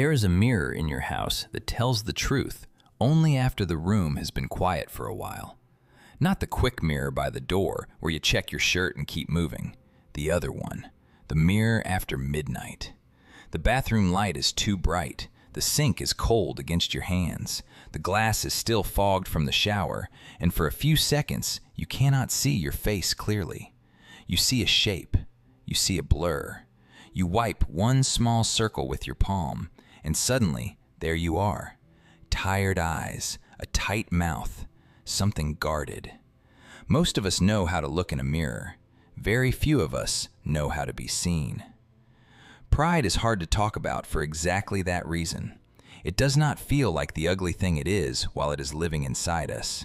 There is a mirror in your house that tells the truth only after the room has been quiet for a while. Not the quick mirror by the door where you check your shirt and keep moving. The other one, the mirror after midnight. The bathroom light is too bright. The sink is cold against your hands. The glass is still fogged from the shower, and for a few seconds you cannot see your face clearly. You see a shape. You see a blur. You wipe one small circle with your palm, and suddenly there you are. Tired eyes, a tight mouth, something guarded. Most of us know how to look in a mirror. Very few of us know how to be seen. Pride is hard to talk about for exactly that reason. It does not feel like the ugly thing it is while it is living inside us.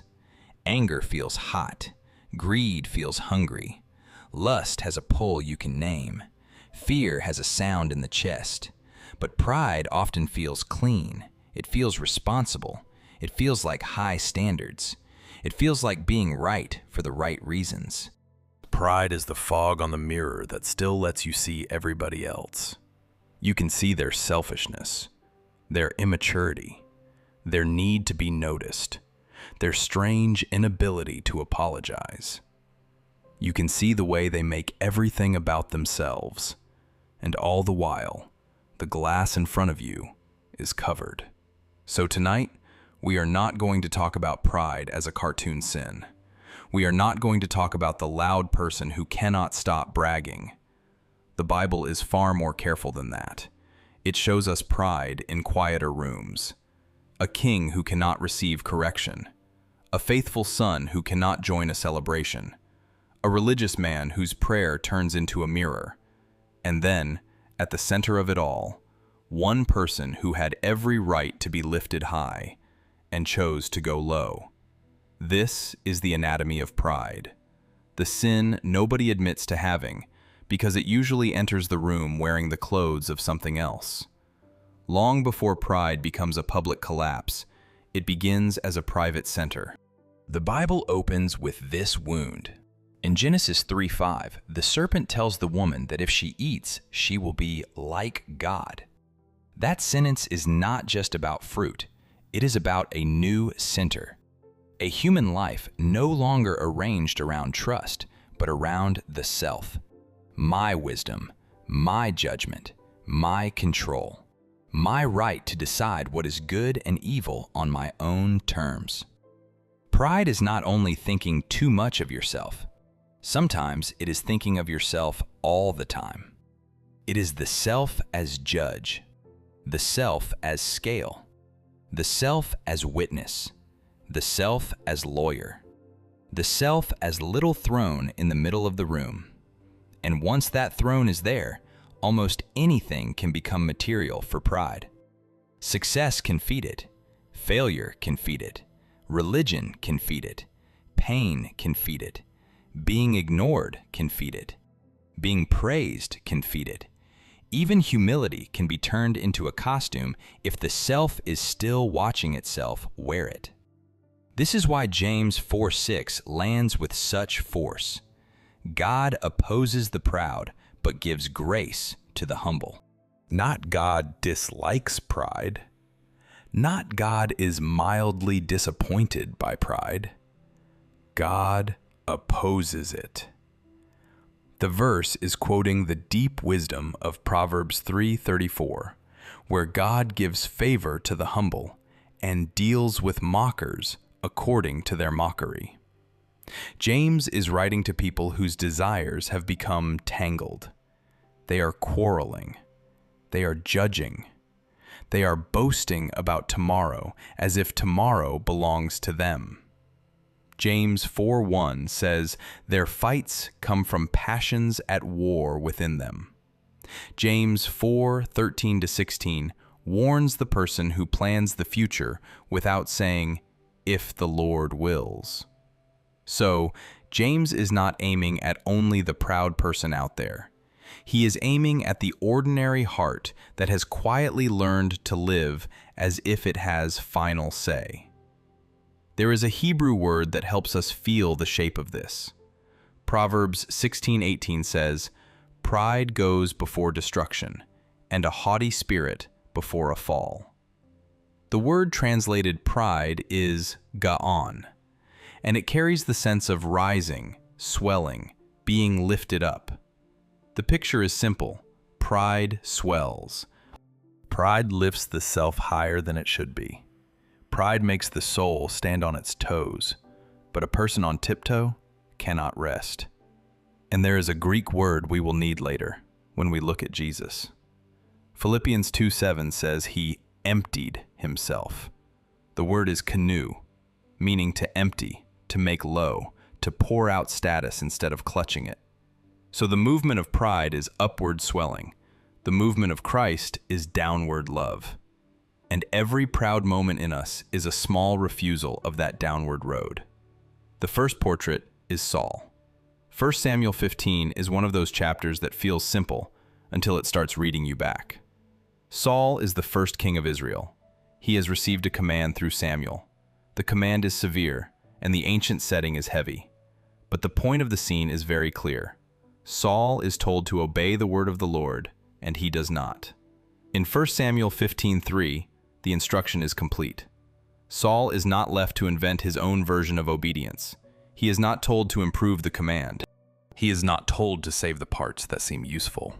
Anger feels hot. Greed feels hungry. Lust has a pull you can name. Fear has a sound in the chest. But pride often feels clean. It feels responsible. It feels like high standards. It feels like being right for the right reasons. Pride is the fog on the mirror that still lets you see everybody else. You can see their selfishness, their immaturity, their need to be noticed, their strange inability to apologize. You can see the way they make everything about themselves, and all the while, the glass in front of you is covered. So tonight, we are not going to talk about pride as a cartoon sin. We are not going to talk about the loud person who cannot stop bragging. The Bible is far more careful than that. It shows us pride in quieter rooms. A king who cannot receive correction. A faithful son who cannot join a celebration. A religious man whose prayer turns into a mirror. And then, at the center of it all, one person who had every right to be lifted high and chose to go low. This is the anatomy of pride, the sin nobody admits to having because it usually enters the room wearing the clothes of something else. Long before pride becomes a public collapse, it begins as a private center. The Bible opens with this wound. In Genesis 3:5, the serpent tells the woman that if she eats, she will be like God. That sentence is not just about fruit, it is about a new center. A human life no longer arranged around trust, but around the self. My wisdom, my judgment, my control, my right to decide what is good and evil on my own terms. Pride is not only thinking too much of yourself. Sometimes it is thinking of yourself all the time. It is the self as judge, the self as scale, the self as witness, the self as lawyer, the self as little throne in the middle of the room. And once that throne is there, almost anything can become material for pride. Success can feed it. Failure can feed it. Religion can feed it. Pain can feed it. Being ignored can feed it. Being praised can feed it. Even humility can be turned into a costume if the self is still watching itself wear it. This is why James 4:6 lands with such force. God opposes the proud, but gives grace to the humble. Not God dislikes pride. Not God is mildly disappointed by pride. God opposes it. The verse is quoting the deep wisdom of Proverbs 3:34, where God gives favor to the humble and deals with mockers according to their mockery. James is writing to people whose desires have become tangled. They are quarreling. They are judging. They are boasting about tomorrow as if tomorrow belongs to them. James 4:1 says, their fights come from passions at war within them. James 4:13-16 warns the person who plans the future without saying, if the Lord wills. So, James is not aiming at only the proud person out there. He is aiming at the ordinary heart that has quietly learned to live as if it has final say. There is a Hebrew word that helps us feel the shape of this. Proverbs 16:18 says, pride goes before destruction, and a haughty spirit before a fall. The word translated pride is ga'on, and it carries the sense of rising, swelling, being lifted up. The picture is simple. Pride swells. Pride lifts the self higher than it should be. Pride makes the soul stand on its toes, but a person on tiptoe cannot rest. And there is a Greek word we will need later when we look at Jesus. Philippians 2:7 says he emptied himself. The word is canoe, meaning to empty, to make low, to pour out status instead of clutching it. So the movement of pride is upward swelling. The movement of Christ is downward love. And every proud moment in us is a small refusal of that downward road. The first portrait is Saul. 1 Samuel 15 is one of those chapters that feels simple until it starts reading you back. Saul is the first king of Israel. He has received a command through Samuel. The command is severe, and the ancient setting is heavy. But the point of the scene is very clear. Saul is told to obey the word of the Lord, and he does not. In 1 Samuel 15:3, the instruction is complete. Saul is not left to invent his own version of obedience. He is not told to improve the command. He is not told to save the parts that seem useful.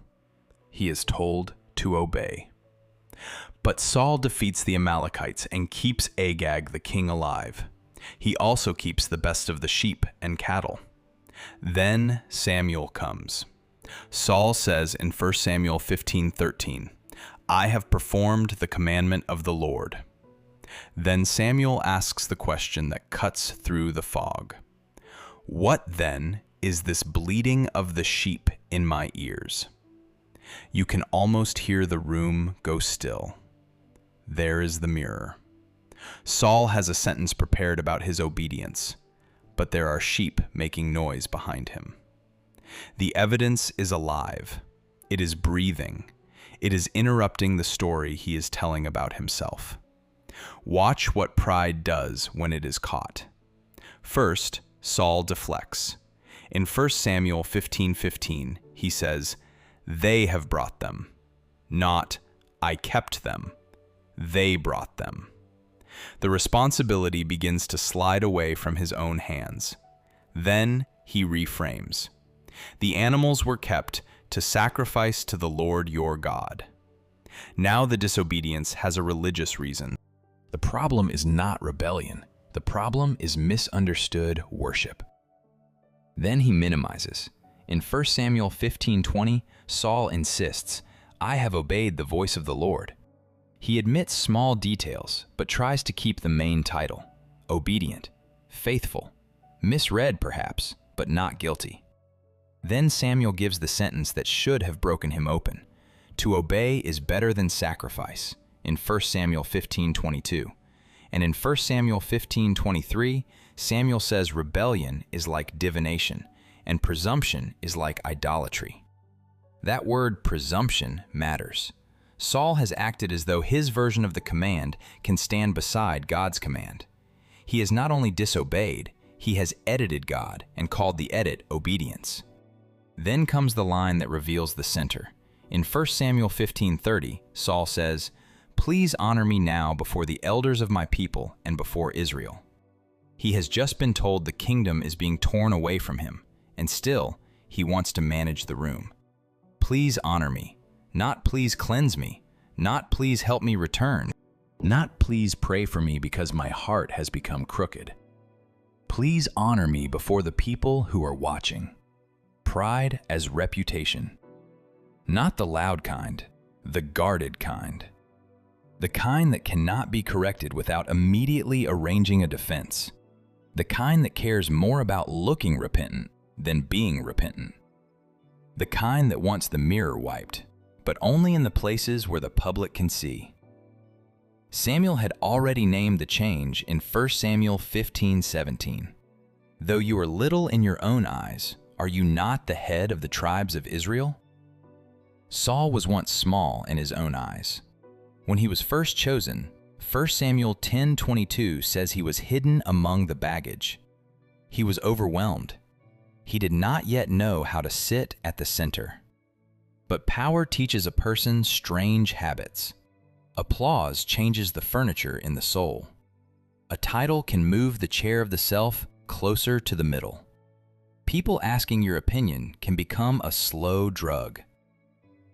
He is told to obey. But Saul defeats the Amalekites and keeps Agag the king alive. He also keeps the best of the sheep and cattle. Then Samuel comes. Saul says in 1 Samuel 15:13, "I have performed the commandment of the Lord." Then Samuel asks the question that cuts through the fog. "What then is this bleating of the sheep in my ears?" You can almost hear the room go still. There is the mirror. Saul has a sentence prepared about his obedience, but there are sheep making noise behind him. The evidence is alive. It is breathing. It is interrupting the story he is telling about himself. Watch what pride does when it is caught. First, Saul deflects. In 1 Samuel 15:15, he says, "They have brought them," not "I kept them." They brought them. The responsibility begins to slide away from his own hands. Then he reframes. The animals were kept to sacrifice to the Lord your God. Now the disobedience has a religious reason. The problem is not rebellion. The problem is misunderstood worship. Then he minimizes. In 1 Samuel 15:20, Saul insists, "I have obeyed the voice of the Lord." He admits small details, but tries to keep the main title: obedient, faithful, misread perhaps, but not guilty. Then Samuel gives the sentence that should have broken him open. To obey is better than sacrifice, in 1 Samuel 15:22. And in 1 Samuel 15:23, Samuel says rebellion is like divination, and presumption is like idolatry. That word presumption matters. Saul has acted as though his version of the command can stand beside God's command. He has not only disobeyed, he has edited God and called the edit obedience. Then comes the line that reveals the center. In 1 Samuel 15:30, Saul says, "Please honor me now before the elders of my people and before Israel." He has just been told the kingdom is being torn away from him, and still, he wants to manage the room. Please honor me, not please cleanse me, not please help me return, not please pray for me because my heart has become crooked. Please honor me before the people who are watching. Pride as reputation. Not the loud kind, the guarded kind. The kind that cannot be corrected without immediately arranging a defense. The kind that cares more about looking repentant than being repentant. The kind that wants the mirror wiped, but only in the places where the public can see. Samuel had already named the change in 1 Samuel 15:17. Though you are little in your own eyes, are you not the head of the tribes of Israel? Saul was once small in his own eyes. When he was first chosen, 1 Samuel 10:22 says he was hidden among the baggage. He was overwhelmed. He did not yet know how to sit at the center. But power teaches a person strange habits. Applause changes the furniture in the soul. A title can move the chair of the self closer to the middle. People asking your opinion can become a slow drug.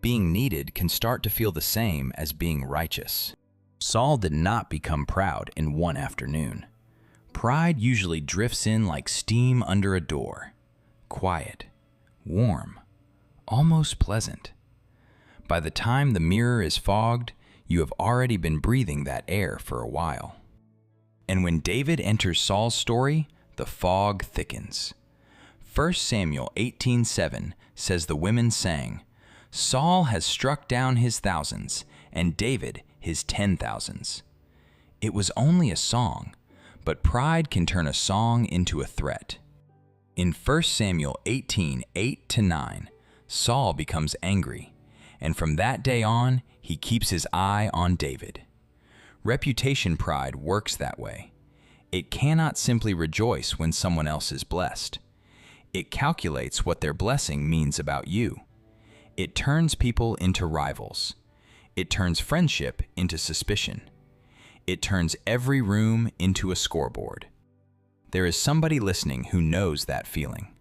Being needed can start to feel the same as being righteous. Saul did not become proud in one afternoon. Pride usually drifts in like steam under a door. Quiet, warm, almost pleasant. By the time the mirror is fogged, you have already been breathing that air for a while. And when David enters Saul's story, the fog thickens. 1 Samuel 18:7 says the women sang, "Saul has struck down his thousands, and David his 10,000s." It was only a song, but pride can turn a song into a threat. In 1 Samuel 18:8-9, Saul becomes angry, and from that day on, he keeps his eye on David. Reputation pride works that way. It cannot simply rejoice when someone else is blessed. It calculates what their blessing means about you. It turns people into rivals. It turns friendship into suspicion. It turns every room into a scoreboard. There is somebody listening who knows that feeling.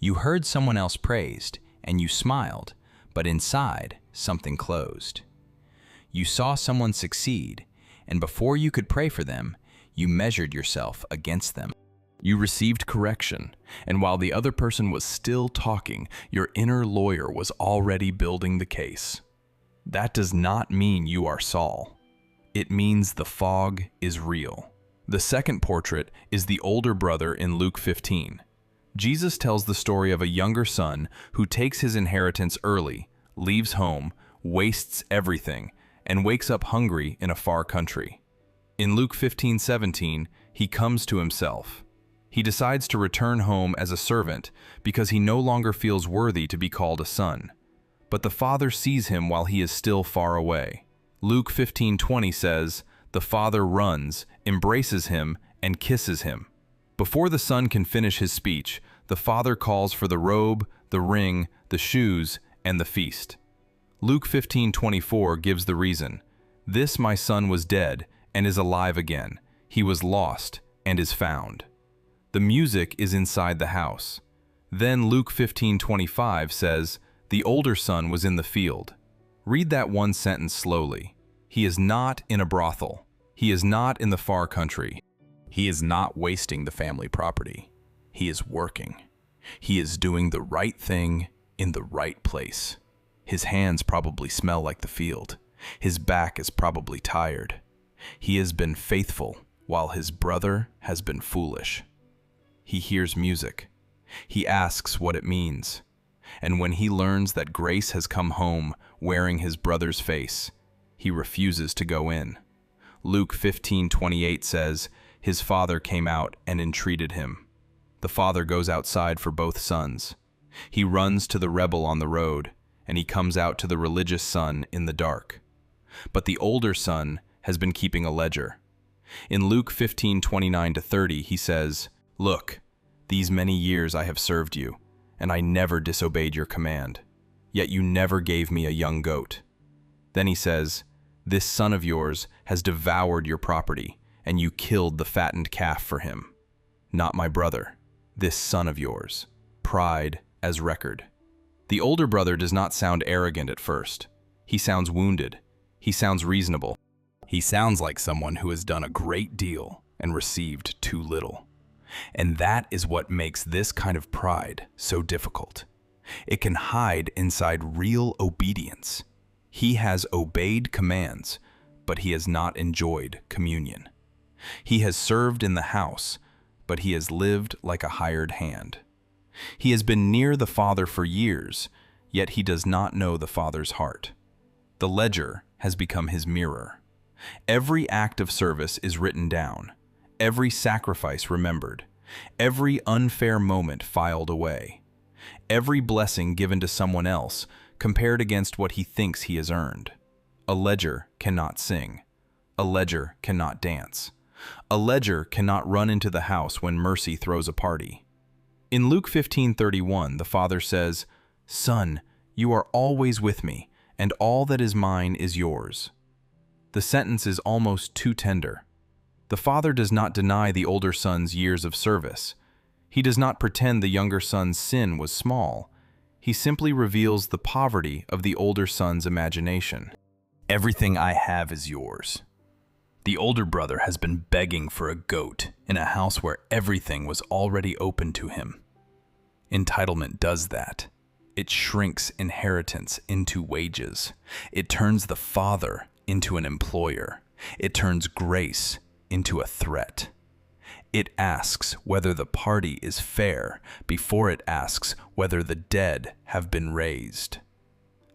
You heard someone else praised, and you smiled, but inside, something closed. You saw someone succeed, and before you could pray for them, you measured yourself against them. You received correction, and while the other person was still talking, your inner lawyer was already building the case. That does not mean you are Saul. It means the fog is real. The second portrait is the older brother in Luke 15. Jesus tells the story of a younger son who takes his inheritance early, leaves home, wastes everything, and wakes up hungry in a far country. In Luke 15:17, he comes to himself. He decides to return home as a servant because he no longer feels worthy to be called a son. But the father sees him while he is still far away. Luke 15:20 says, "The father runs, embraces him, and kisses him." Before the son can finish his speech, the father calls for the robe, the ring, the shoes, and the feast. Luke 15:24 gives the reason. "This my son was dead and is alive again. He was lost and is found." The music is inside the house. Then Luke 15:25 says, "The older son was in the field." Read that one sentence slowly. He is not in a brothel. He is not in the far country. He is not wasting the family property. He is working. He is doing the right thing in the right place. His hands probably smell like the field. His back is probably tired. He has been faithful while his brother has been foolish. He hears music. He asks what it means. And when he learns that grace has come home wearing his brother's face, he refuses to go in. Luke 15:28 says, "His father came out and entreated him." The father goes outside for both sons. He runs to the rebel on the road, and he comes out to the religious son in the dark. But the older son has been keeping a ledger. In Luke 15:29-30, he says, "Look, these many years I have served you, and I never disobeyed your command. Yet you never gave me a young goat." Then he says, "This son of yours has devoured your property, and you killed the fattened calf for him. Not my brother, this son of yours." Pride as record. The older brother does not sound arrogant at first. He sounds wounded. He sounds reasonable. He sounds like someone who has done a great deal and received too little. And that is what makes this kind of pride so difficult. It can hide inside real obedience. He has obeyed commands, but he has not enjoyed communion. He has served in the house, but he has lived like a hired hand. He has been near the Father for years, yet he does not know the Father's heart. The ledger has become his mirror. Every act of service is written down, every sacrifice remembered, every unfair moment filed away, every blessing given to someone else compared against what he thinks he has earned. A ledger cannot sing. A ledger cannot dance. A ledger cannot run into the house when mercy throws a party. In Luke 15:31, the Father says, "Son, you are always with me, and all that is mine is yours." The sentence is almost too tender. The father does not deny the older son's years of service. He does not pretend the younger son's sin was small. He simply reveals the poverty of the older son's imagination. Everything I have is yours. The older brother has been begging for a goat in a house where everything was already open to him. Entitlement does that. It shrinks inheritance into wages. It turns the father into an employer. It turns grace into a threat. It asks whether the party is fair before it asks whether the dead have been raised.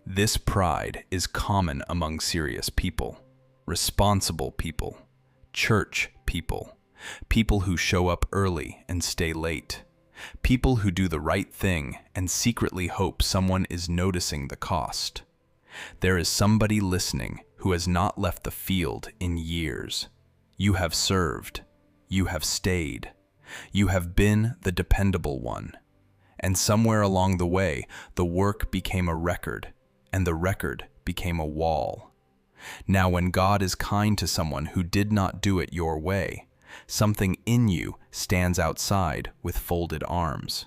This pride is common among serious people, responsible people, church people, people who show up early and stay late, people who do the right thing and secretly hope someone is noticing the cost. There is somebody listening who has not left the field in years. You have served. You have stayed. You have been the dependable one. And somewhere along the way, the work became a record, and the record became a wall. Now, when God is kind to someone who did not do it your way, something in you stands outside with folded arms.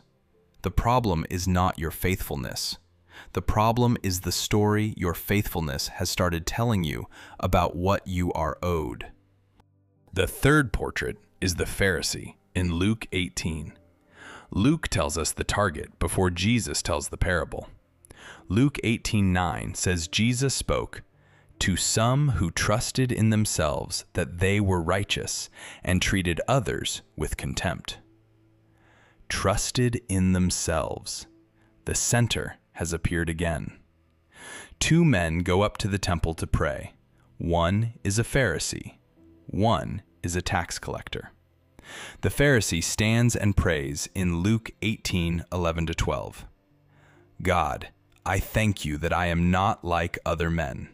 The problem is not your faithfulness. The problem is the story your faithfulness has started telling you about what you are owed. The third portrait is the Pharisee in Luke 18. Luke tells us the target before Jesus tells the parable. Luke 18:9 says Jesus spoke to some who trusted in themselves that they were righteous and treated others with contempt. Trusted in themselves. The center has appeared again. Two men go up to the temple to pray. One is a Pharisee. One is a tax collector. The Pharisee stands and prays in Luke 18:11-12. God, I thank you that I am not like other men.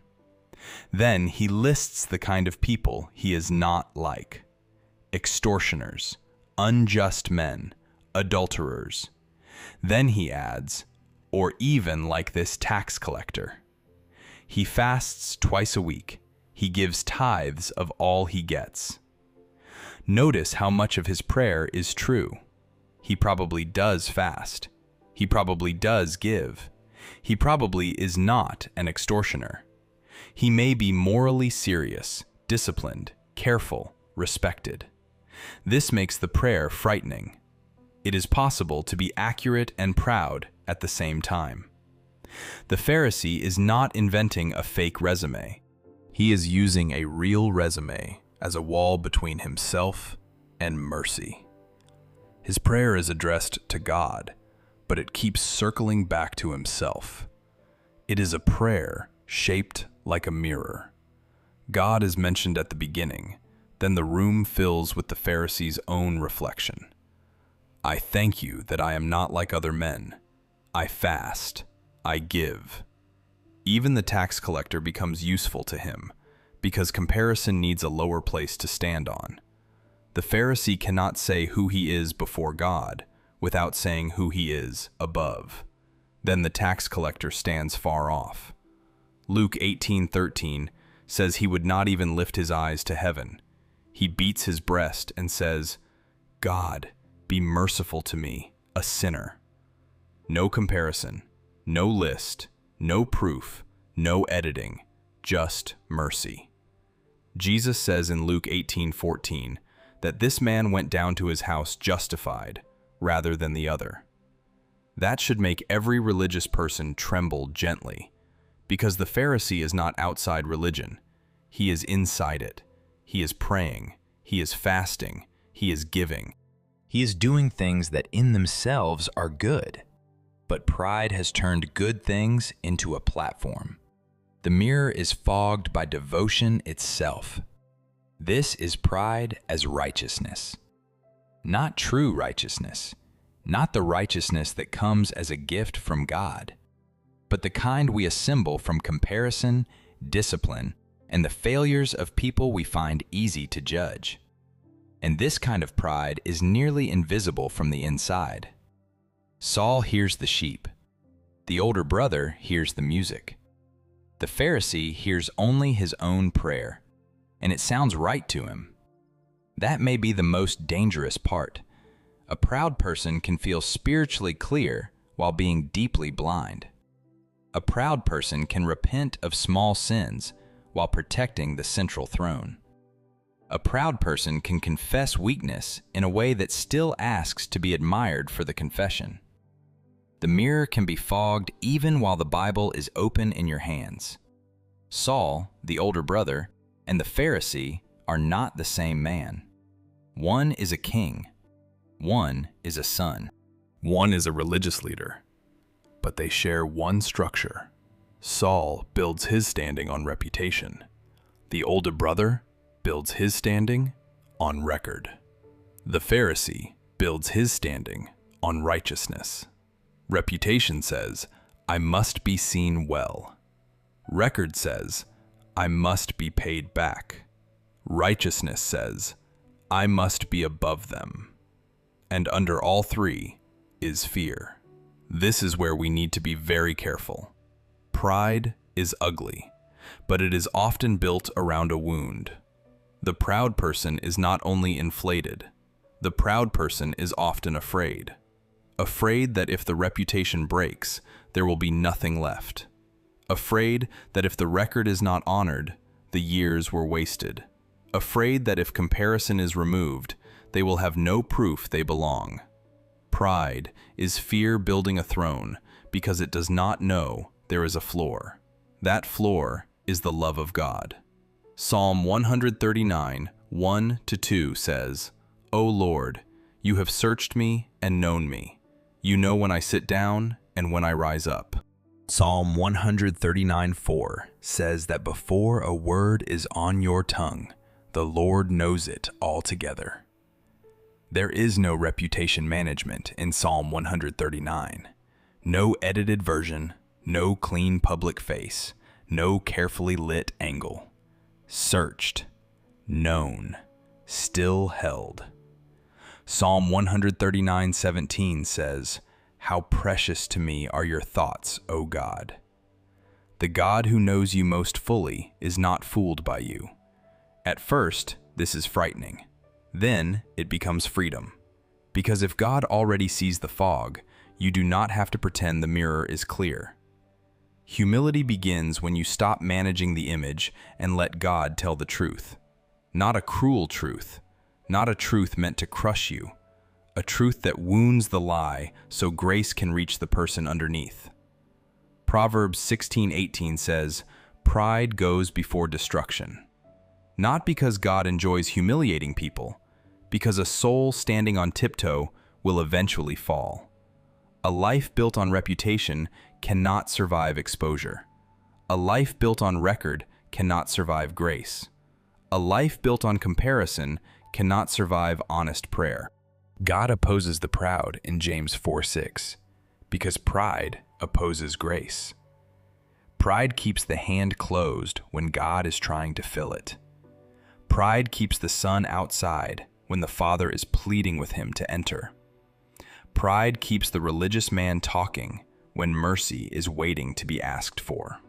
Then he lists the kind of people he is not like: extortioners, unjust men, adulterers. Then he adds, or even like this tax collector. He fasts twice a week. He gives tithes of all he gets. Notice how much of his prayer is true. He probably does fast. He probably does give. He probably is not an extortioner. He may be morally serious, disciplined, careful, respected. This makes the prayer frightening. It is possible to be accurate and proud at the same time. The Pharisee is not inventing a fake resume. He is using a real resume as a wall between himself and mercy. His prayer is addressed to God, but it keeps circling back to himself. It is a prayer shaped like a mirror. God is mentioned at the beginning, then the room fills with the Pharisee's own reflection. I thank you that I am not like other men. I fast. I give. Even the tax collector becomes useful to him, because comparison needs a lower place to stand on. The Pharisee cannot say who he is before God without saying who he is above. Then the tax collector stands far off. Luke 18:13 says he would not even lift his eyes to heaven. He beats his breast and says, God, be merciful to me, a sinner. No comparison, no list, no proof, no editing, just mercy. Jesus says in Luke 18:14 that this man went down to his house justified rather than the other. That should make every religious person tremble gently, because the Pharisee is not outside religion. He is inside it. He is praying. He is fasting. He is giving. He is doing things that in themselves are good, but pride has turned good things into a platform. The mirror is fogged by devotion itself. This is pride as righteousness. Not true righteousness, not the righteousness that comes as a gift from God, but the kind we assemble from comparison, discipline, and the failures of people we find easy to judge. And this kind of pride is nearly invisible from the inside. Saul hears the sheep. The older brother hears the music. The Pharisee hears only his own prayer, and it sounds right to him. That may be the most dangerous part. A proud person can feel spiritually clear while being deeply blind. A proud person can repent of small sins while protecting the central throne. A proud person can confess weakness in a way that still asks to be admired for the confession. The mirror can be fogged even while the Bible is open in your hands. Saul, the older brother, and the Pharisee are not the same man. One is a king. One is a son. One is a religious leader, but they share one structure. Saul builds his standing on reputation. The older brother builds his standing on record. The Pharisee builds his standing on righteousness. Reputation says, I must be seen well. Record says, I must be paid back. Righteousness says, I must be above them. And under all three is fear. This is where we need to be very careful. Pride is ugly, but it is often built around a wound. The proud person is not only inflated, the proud person is often afraid. Afraid that if the reputation breaks, there will be nothing left. Afraid that if the record is not honored, the years were wasted. Afraid that if comparison is removed, they will have no proof they belong. Pride is fear building a throne because it does not know there is a floor. That floor is the love of God. Psalm 139, 1-2 says, O Lord, you have searched me and known me. You know when I sit down and when I rise up. Psalm 139:4 says that before a word is on your tongue, the Lord knows it altogether. There is no reputation management in Psalm 139. No edited version, no clean public face, no carefully lit angle. Searched, known, still held. Psalm 139:17 says, How precious to me are your thoughts, O God. The God who knows you most fully is not fooled by you. At first, this is frightening. Then it becomes freedom. Because if God already sees the fog, you do not have to pretend the mirror is clear. Humility begins when you stop managing the image and let God tell the truth. Not a cruel truth, not a truth meant to crush you, a truth that wounds the lie so grace can reach the person underneath. Proverbs 16:18 says, Pride goes before destruction. Not because God enjoys humiliating people, because a soul standing on tiptoe will eventually fall. A life built on reputation cannot survive exposure. A life built on record cannot survive grace. A life built on comparison cannot survive honest prayer. God opposes the proud in James 4:6, because pride opposes grace. Pride keeps the hand closed when God is trying to fill it. Pride keeps the son outside when the Father is pleading with him to enter. Pride keeps the religious man talking when mercy is waiting to be asked for.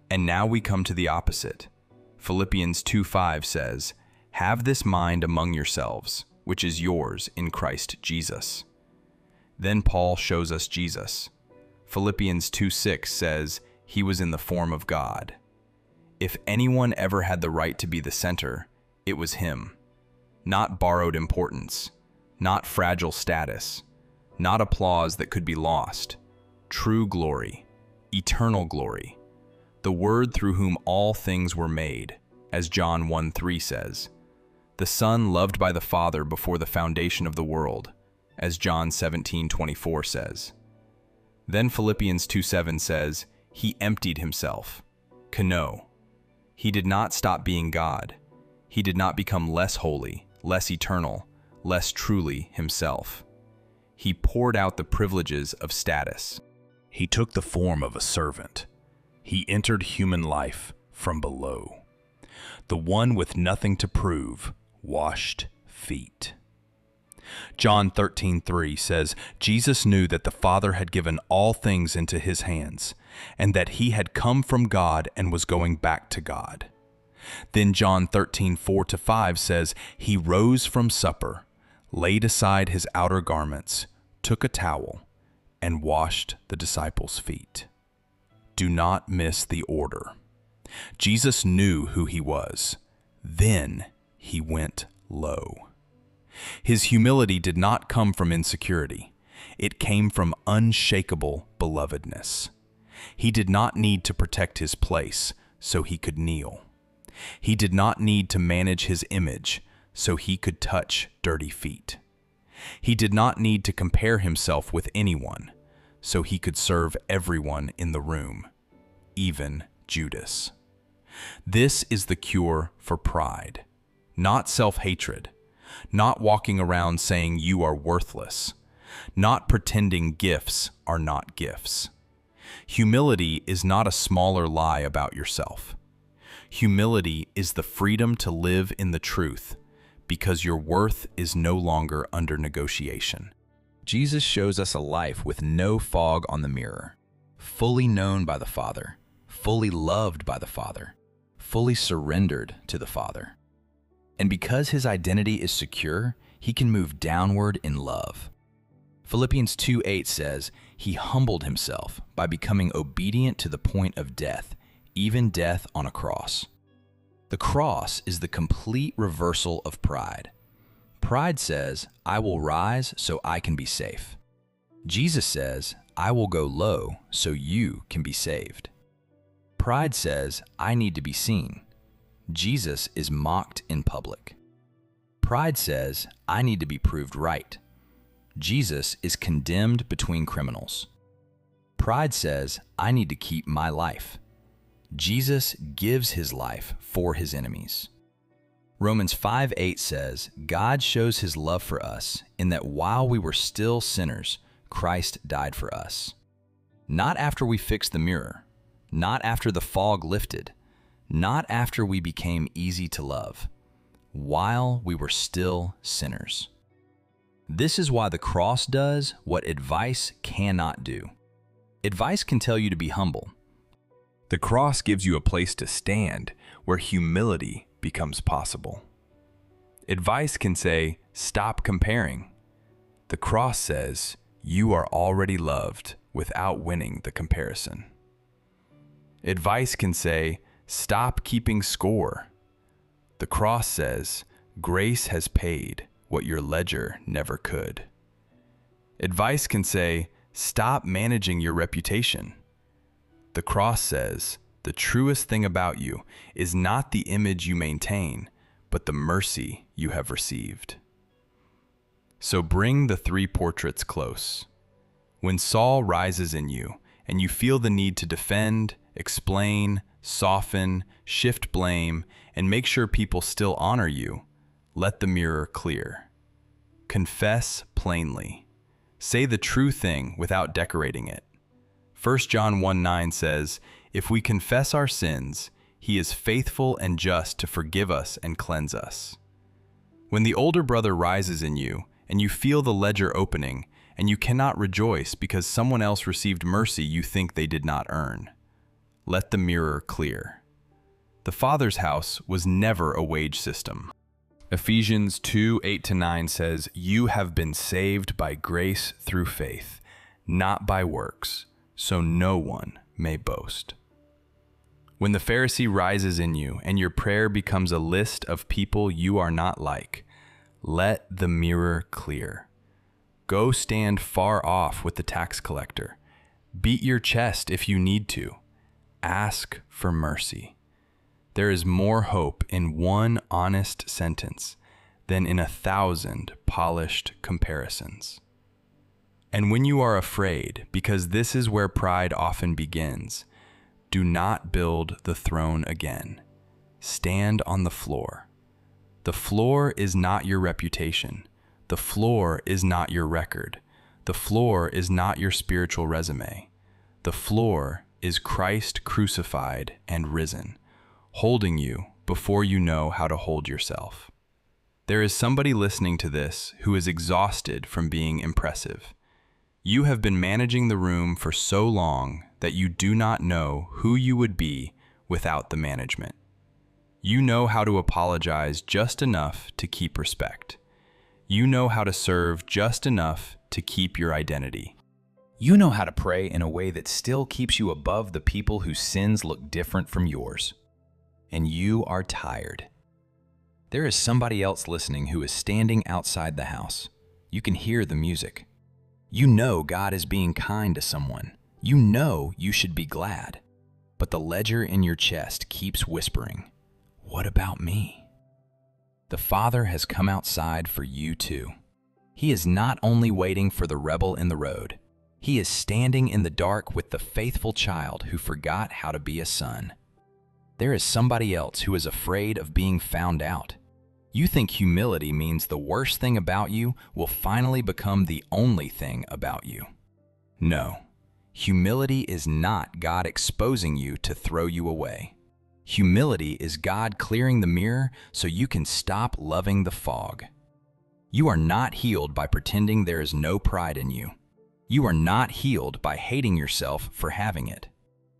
And now we come to the opposite. Philippians 2:5 says, Have this mind among yourselves, which is yours in Christ Jesus. Then Paul shows us Jesus. Philippians 2:6 says, He was in the form of God. If anyone ever had the right to be the center, it was him. Not borrowed importance, not fragile status, not applause that could be lost. True glory, eternal glory, the Word through whom all things were made, as John 1:3 says. The Son loved by the Father before the foundation of the world, as John 17:24 says. Then Philippians 2:7 says, He emptied himself. Keno. He did not stop being God. He did not become less holy, less eternal, less truly himself. He poured out the privileges of status. He took the form of a servant. He entered human life from below. The one with nothing to prove washed feet. John 13:3 says, Jesus knew that the Father had given all things into his hands, and that he had come from God and was going back to God. Then John 13:4-5 says, "He rose from supper, laid aside his outer garments, took a towel, and washed the disciples' feet." Do not miss the order. Jesus knew who he was. Then he went low. His humility did not come from insecurity. It came from unshakable belovedness. He did not need to protect his place so he could kneel. He did not need to manage his image so he could touch dirty feet. He did not need to compare himself with anyone so he could serve everyone in the room, even Judas. This is the cure for pride, not self-hatred, not walking around saying you are worthless, not pretending gifts are not gifts. Humility is not a smaller lie about yourself. Humility is the freedom to live in the truth because your worth is no longer under negotiation. Jesus shows us a life with no fog on the mirror, fully known by the Father, fully loved by the Father, fully surrendered to the Father. And because his identity is secure, he can move downward in love. Philippians 2:8 says, "He humbled himself by becoming obedient to the point of death, even death on a cross." The cross is the complete reversal of pride. Pride says, "I will rise so I can be safe." Jesus says, "I will go low so you can be saved." Pride says, "I need to be seen." Jesus is mocked in public. Pride says, "I need to be proved right." Jesus is condemned between criminals. Pride says, "I need to keep my life." Jesus gives his life for his enemies. Romans 5:8 says, "God shows his love for us in that while we were still sinners, Christ died for us." Not after we fixed the mirror, not after the fog lifted, not after we became easy to love, while we were still sinners. This is why the cross does what advice cannot do. Advice can tell you to be humble. The cross gives you a place to stand where humility becomes possible. Advice can say, "Stop comparing." The cross says, "You are already loved without winning the comparison." Advice can say, "Stop keeping score." The cross says, "Grace has paid what your ledger never could." Advice can say, "Stop managing your reputation." The cross says, "The truest thing about you is not the image you maintain, but the mercy you have received." So bring the three portraits close. When Saul rises in you and you feel the need to defend, explain, soften, shift blame, and make sure people still honor you, let the mirror clear. Confess plainly. Say the true thing without decorating it. 1 John 1:9 says, "If we confess our sins, he is faithful and just to forgive us and cleanse us." When the older brother rises in you and you feel the ledger opening and you cannot rejoice because someone else received mercy you think they did not earn, let the mirror clear. The Father's house was never a wage system. Ephesians 2:8-9 says, "You have been saved by grace through faith, not by works, so no one may boast." When the Pharisee rises in you and your prayer becomes a list of people you are not like, let the mirror clear. Go stand far off with the tax collector. Beat your chest if you need to. Ask for mercy. There is more hope in one honest sentence than in 1,000 polished comparisons. And when you are afraid, because this is where pride often begins, do not build the throne again. Stand on the floor. The floor is not your reputation. The floor is not your record. The floor is not your spiritual resume. The floor is Christ crucified and risen, holding you before you know how to hold yourself. There is somebody listening to this who is exhausted from being impressive. You have been managing the room for so long that you do not know who you would be without the management. You know how to apologize just enough to keep respect. You know how to serve just enough to keep your identity. You know how to pray in a way that still keeps you above the people whose sins look different from yours. And you are tired. There is somebody else listening who is standing outside the house. You can hear the music. You know God is being kind to someone. You know you should be glad. But the ledger in your chest keeps whispering, "What about me?" The Father has come outside for you too. He is not only waiting for the rebel in the road. He is standing in the dark with the faithful child who forgot how to be a son. There is somebody else who is afraid of being found out. You think humility means the worst thing about you will finally become the only thing about you. No, humility is not God exposing you to throw you away. Humility is God clearing the mirror so you can stop loving the fog. You are not healed by pretending there is no pride in you. You are not healed by hating yourself for having it.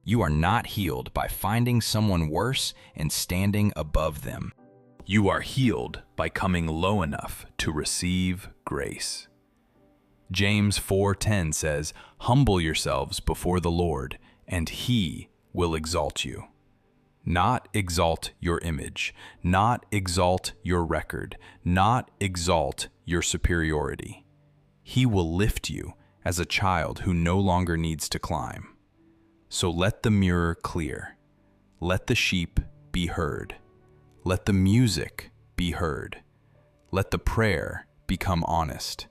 You are not healed by finding someone worse and standing above them. You are healed by coming low enough to receive grace. James 4:10 says, "Humble yourselves before the Lord, and He will exalt you." Not exalt your image, not exalt your record, not exalt your superiority. He will lift you as a child who no longer needs to climb. So let the mirror clear. Let the sheep be heard. Let the music be heard. Let the prayer become honest.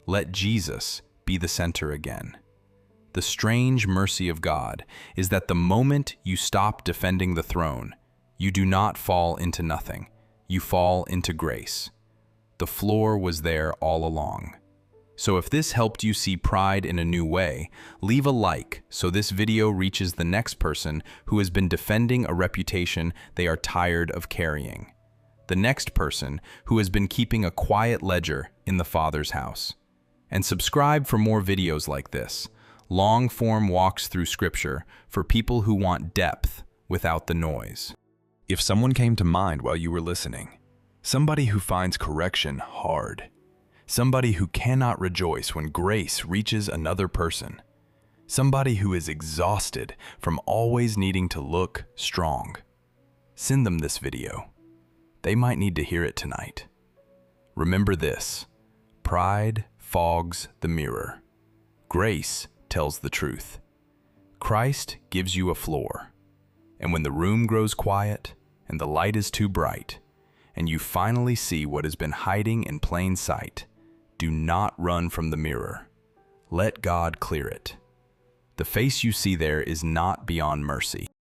Let Jesus be the center again. The strange mercy of God is that the moment you stop defending the throne, you do not fall into nothing. You fall into grace. The floor was there all along. So if this helped you see pride in a new way, leave a like so this video reaches the next person who has been defending a reputation they are tired of carrying. The next person who has been keeping a quiet ledger in the Father's house. And subscribe for more videos like this. Long-form walks through Scripture for people who want depth without the noise. If someone came to mind while you were listening, somebody who finds correction hard, somebody who cannot rejoice when grace reaches another person, somebody who is exhausted from always needing to look strong, send them this video. They might need to hear it tonight. Remember this: pride fogs the mirror. Grace tells the truth. Christ gives you a floor. And when the room grows quiet and the light is too bright, and you finally see what has been hiding in plain sight, do not run from the mirror. Let God clear it. The face you see there is not beyond mercy.